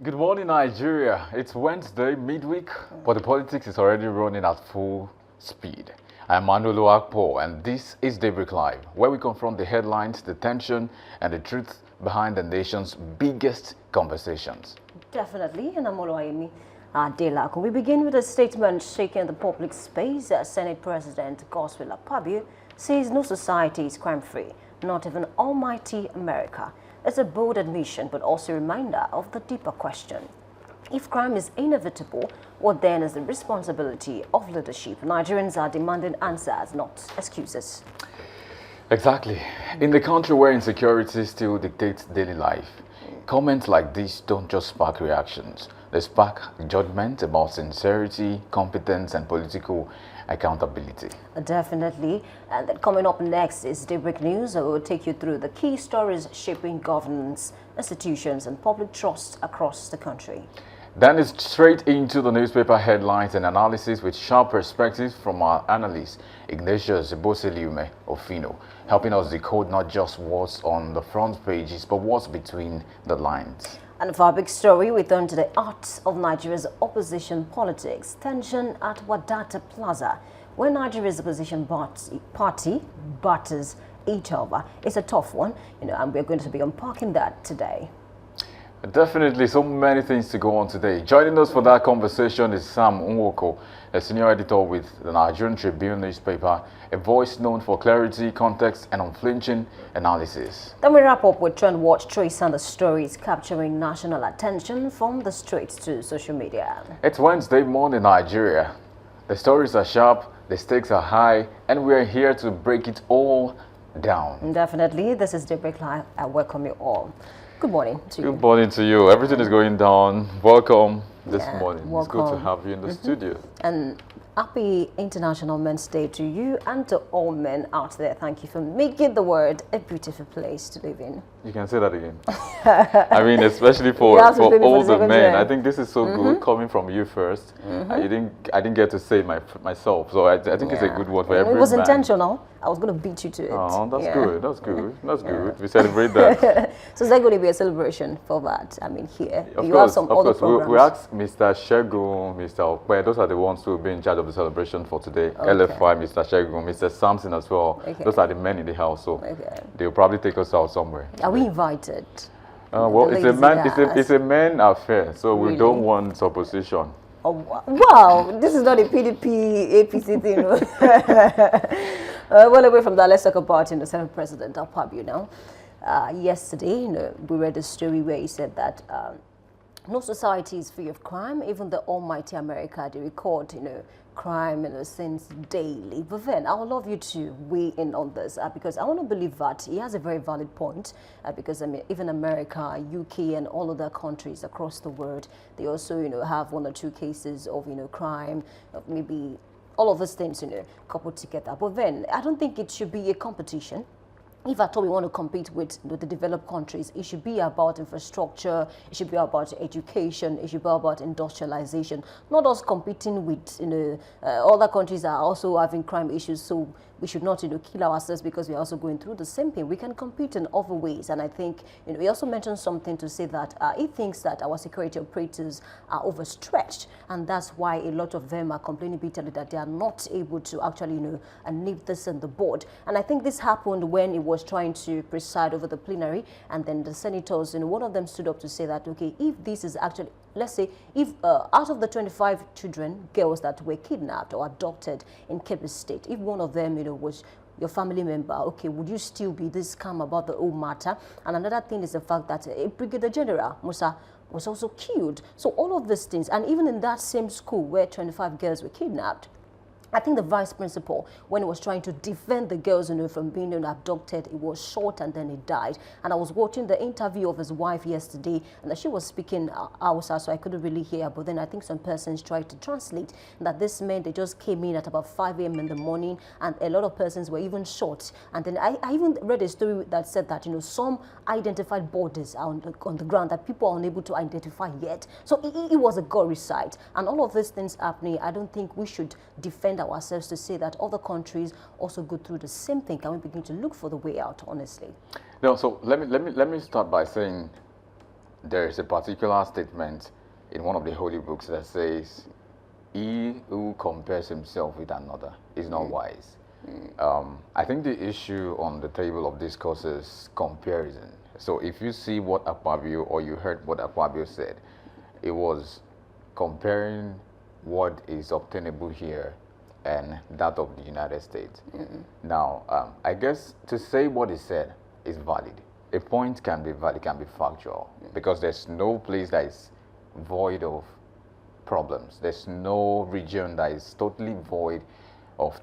Good morning, Nigeria. It's Wednesday, midweek, but the politics is already running at full speed. I'm Manolo Akpo, and this is Daybreak Live, where we confront the headlines, the tension, and the truth behind the nation's biggest conversations. Definitely, and I'm Oluwayemi Adelako. We begin with a statement shaking the public space. Senate President Godswill Akpabio says no society is crime-free, not even almighty America. It's a bold admission, but also a reminder of the deeper question. If crime is inevitable, what then is the responsibility of leadership? Nigerians are demanding answers, not excuses. Exactly. In the country where insecurity still dictates daily life, comments like this don't just spark reactions. They spark judgment about sincerity, competence, and political accountability. Definitely. And then coming up next is Daybreak News. I will take you through the key stories shaping governance, institutions, and public trust across the country. Then it's straight into the newspaper headlines and analysis with sharp perspectives from our analyst, Ignatius Boseliume Ofino, helping us decode not just what's on the front pages, but what's between the lines. And for our big story, we turn to the art of Nigeria's opposition politics. Tension at Wadata Plaza, where Nigeria's opposition party batters each other. It's a tough one, and we're going to be unpacking that today. Definitely so many things to go on today. Joining us for that conversation is Sam Nwoko, a senior editor with the Nigerian Tribune newspaper, a voice known for clarity, context, and unflinching analysis. Then we wrap up with Trend Watch Trace and the stories capturing national attention from the streets to social media. It's Wednesday morning, Nigeria. The stories are sharp, the stakes are high, and we're here to break it all down. Definitely. This is Daybreak Live. I welcome you all. Good morning to you. Good morning to you. Everything is going down. Welcome this morning. Welcome. It's good to have you in the studio. And happy International Men's Day to you and to all men out there. Thank you for making the world a beautiful place to live in. You can say that again. I mean, especially for all the men. I think this is so good coming from you first. I didn't get to say myself, so I think it's a good word for every man. It was intentional. I was going to beat you to it. Oh, that's good. That's good. That's good. We celebrate that. So is there going to be a celebration for that? I mean, here Of you course, have some of other course. programs. We asked Mr. Shegun, Mr. Okwe, those are the ones who will be in charge of the celebration for today. LFI, Mr. Shegun, Mr. Samson as well. Those are the men in the house, so they'll probably take us out somewhere. Are we invited? Well, it's a men affair, so we don't want opposition. Oh, wow, this is not a PDP, APC thing. Well away from that, let's talk about the Senate President Akpabio now. Yesterday, we read a story where he said that no society is free of crime, even the almighty America. They record, crime and sins daily. But then I would love you to weigh in on this because I want to believe that he has a very valid point because I mean even America, UK and all other countries across the world, they also have one or two cases of crime, of maybe all of those things coupled together. But then I don't think it should be a competition. If at all we want to compete with the developed countries, it should be about infrastructure, it should be about education, it should be about industrialization, not us competing with, other countries are also having crime issues, so we should not, kill ourselves because we're also going through the same thing. We can compete in other ways. And I think, we also mentioned something to say that he thinks that our security operators are overstretched. And that's why a lot of them are complaining bitterly that they are not able to actually, nip this on the board. And I think this happened when he was trying to preside over the plenary. And then the senators, one of them stood up to say that, okay, if this is actually, let's say, if out of the 25 girls that were kidnapped or adopted in Kebbi State, if one of them, was your family member, okay, would you still be this calm about the whole matter? And another thing is the fact that a Brigadier General, Musa, was also killed. So all of these things, and even in that same school where 25 girls were kidnapped, I think the vice principal, when he was trying to defend the girls from being abducted, he was shot and then he died. And I was watching the interview of his wife yesterday, and she was speaking Hausa, so I couldn't really hear. But then I think some persons tried to translate that this meant they just came in at about 5 a.m. in the morning, and a lot of persons were even shot. And then I even read a story that said that some identified borders are on the ground that people are unable to identify yet. So it was a gory sight. And all of these things happening, I don't think we should defend ourselves to say that other countries also go through the same thing. Can we begin to look for the way out, honestly? No, so let me start by saying there is a particular statement in one of the holy books that says, "He who compares himself with another is not wise." I think the issue on the table of discourse is comparison. So if you see what Akpabio, or you heard what Akpabio said, it was comparing what is obtainable here and that of the United States. Now, I guess to say what he said is valid. A point can be valid, can be factual, because there's no place that is void of problems. There's no region that is totally void of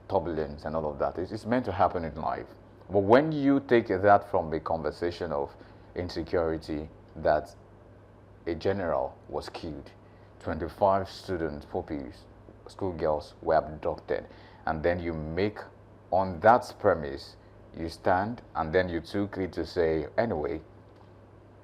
turbulence and all of that. It's meant to happen in life. But when you take that from the conversation of insecurity, that a general was killed, 25 students, pupils, schoolgirls were abducted, and then you make, on that premise, you stand, and then you took it to say, anyway,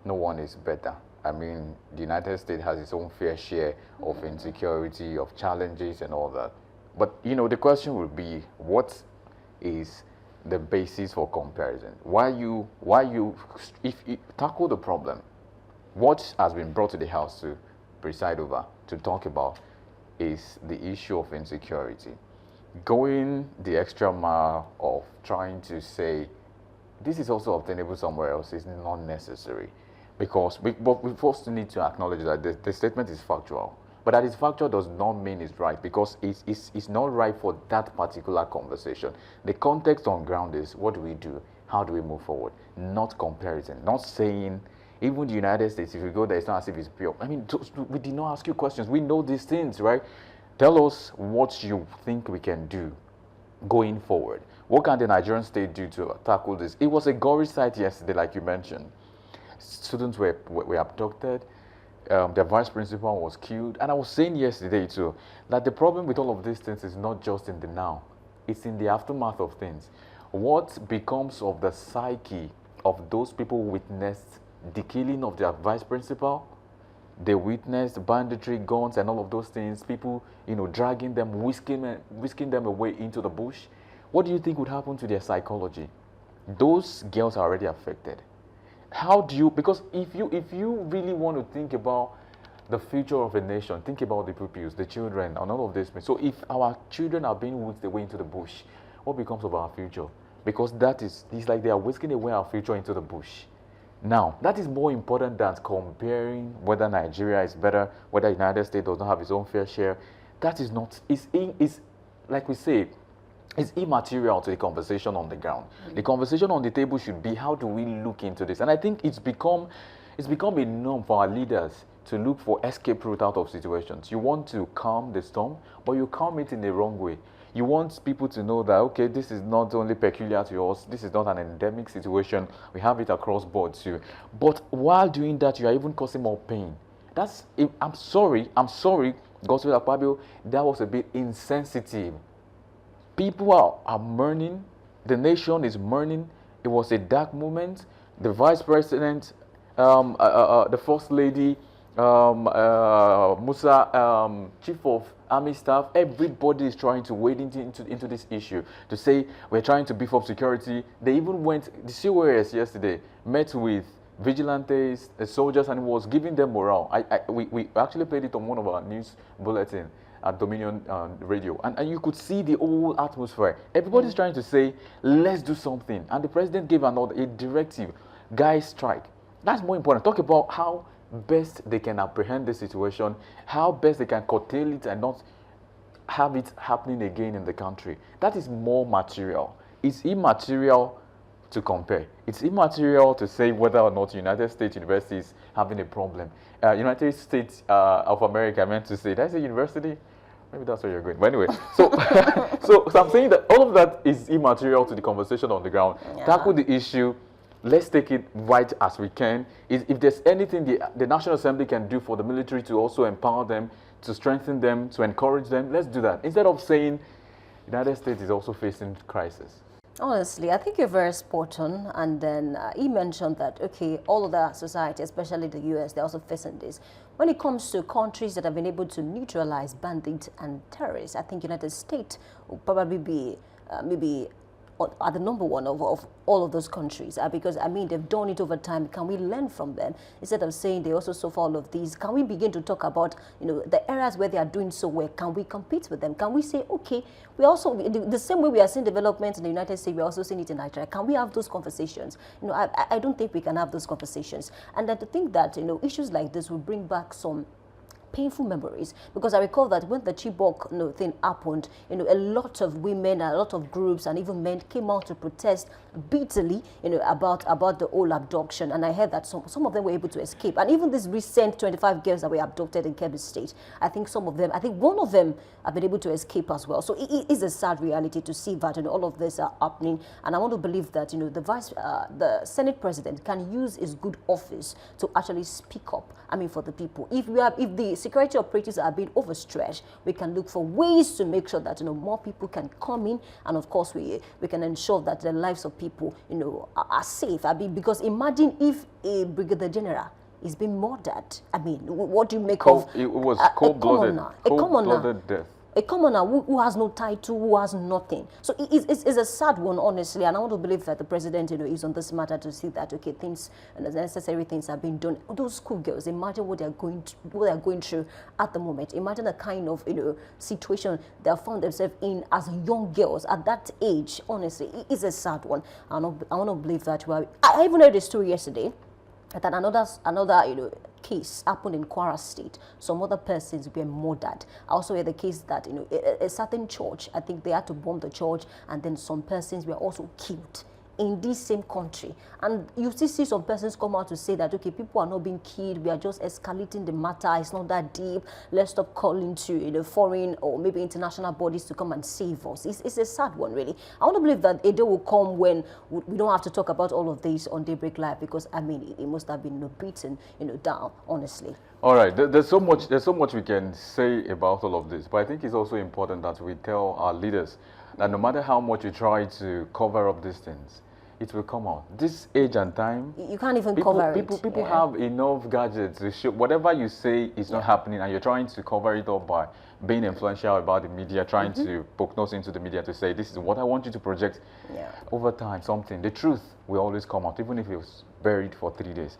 no one is better. I mean, the United States has its own fair share of insecurity, of challenges and all that. But, you know, the question would be, what is the basis for comparison? Why you, if you tackle the problem, what has been brought to the house to preside over, to talk about, is the issue of insecurity. Going the extra mile of trying to say, this is also obtainable somewhere else, is not necessary. Because but we first need to acknowledge that the statement is factual. But that it's factual does not mean it's right, because it's not right for that particular conversation. The context on ground is, what do we do? How do we move forward? Not comparison. Not saying, even the United States, if you go there, it's not as if it's pure. I mean, we did not ask you questions. We know these things, right? Tell us what you think we can do going forward. What can the Nigerian state do to tackle this? It was a gory sight yesterday, like you mentioned. Students were abducted. Their vice principal was killed. And I was saying yesterday too, that the problem with all of these things is not just in the now. It's in the aftermath of things. What becomes of the psyche of those people who witnessed the killing of their vice principal? They witnessed banditry, guns, and all of those things. People, you know, dragging them, whisking them away into the bush. What do you think would happen to their psychology? Those girls are already affected. How do you, because if you really want to think about the future of a nation, think about the pupils, the children, and all of this. So if our children are being whisked away into the bush, what becomes of our future? Because it's like they are whisking away our future into the bush. Now, that is more important than comparing whether Nigeria is better, whether the United States does not have its own fair share. That is not, it's like we say, it's immaterial to the conversation on the ground. The conversation on the table should be, how do we look into this? And I think it's become a norm for our leaders to look for escape route out of situations. You want to calm the storm, but you calm it in the wrong way. You want people to know that, okay, this is not only peculiar to us, this is not an endemic situation, we have it across board too. But while doing that, you are even causing more pain. I'm sorry, Gospel Akpabio, that was a bit insensitive. People are mourning, the nation is mourning. It was a dark moment. The vice president, the first lady, Musa, chief of army staff, everybody is trying to wade into this issue to say we're trying to beef up security. They even went, the COS yesterday met with vigilantes, soldiers, and was giving them morale. We actually played it on one of our news bulletins at Dominion Radio, and you could see the whole atmosphere. Everybody's trying to say, let's do something, and the president gave a directive, guys, strike. That's more important. Talk about how best they can apprehend the situation, how best they can curtail it and not have it happening again in the country. That is more material. It's immaterial to compare. It's immaterial to say whether or not United States University is having a problem. United States of America, I meant to say, did I say university? Maybe that's where you're going. But anyway, so I'm saying that all of that is immaterial to the conversation on the ground. Yeah. Tackle the issue. Let's take it right as we can. If there's anything the National Assembly can do for the military to also empower them, to strengthen them, to encourage them, let's do that. Instead of saying the United States is also facing crisis. Honestly, I think you're very spot on. And then he mentioned that, okay, all of the society, especially the US, they're also facing this. When it comes to countries that have been able to neutralize bandits and terrorists, I think United States will probably be maybe are the number one of all of those countries, because I mean they've done it over time. Can we learn from them instead of saying they also suffer all of these? Can we begin to talk about the areas where they are doing so well? Can we compete with them? Can we say, okay, we also, the same way we are seeing development in the United States, we're also seeing it in Nigeria. Can we have those conversations? I don't think we can have those conversations. And then to think that issues like this will bring back some painful memories, because I recall that when the Chibok thing happened, a lot of women, a lot of groups, and even men came out to protest bitterly, about the whole abduction. And I heard that some of them were able to escape. And even these recent 25 girls that were abducted in Kebbi State, I think one of them have been able to escape as well. So it is a sad reality to see that all of this are happening. And I want to believe that the Senate President can use his good office to actually speak up. I mean, for the people. If the security operatives are being overstretched, we can look for ways to make sure that more people can come in, and of course we can ensure that the lives of people are safe. I mean, because imagine if a brigadier general is being murdered. I mean, what do you make of it? Was cold-blooded death. A commoner who has no title, who has nothing. So it's a sad one, honestly, and I want to believe that the president, is on this matter to see that, okay, things and the necessary things are being done. Those schoolgirls, imagine what they are going through at the moment. Imagine the kind of situation they have found themselves in as young girls at that age. Honestly, it is a sad one. I want to believe that. I even heard a story yesterday that another case happened in Kwara State. Some other persons were murdered. I also heard the case that a certain church, I think they had to bomb the church, and then some persons were also killed in this same country. And you still see some persons come out to say that, okay, people are not being killed, we are just escalating the matter, it's not that deep, let's stop calling to foreign or maybe international bodies to come and save us. It's a sad one, really. I want to believe that a day will come when we don't have to talk about all of this on Daybreak Live, because I mean it must have been beaten down, honestly. All right, there's so much we can say about all of this, but I think it's also important that we tell our leaders that no matter how much you try to cover up these things, it will come out. This age and time, you can't even cover it. People have enough gadgets to show whatever you say is not happening, and you're trying to cover it up by being influential about the media, trying to poke nose into the media to say, this is what I want you to project. Over time, the truth will always come out, even if it was buried for 3 days.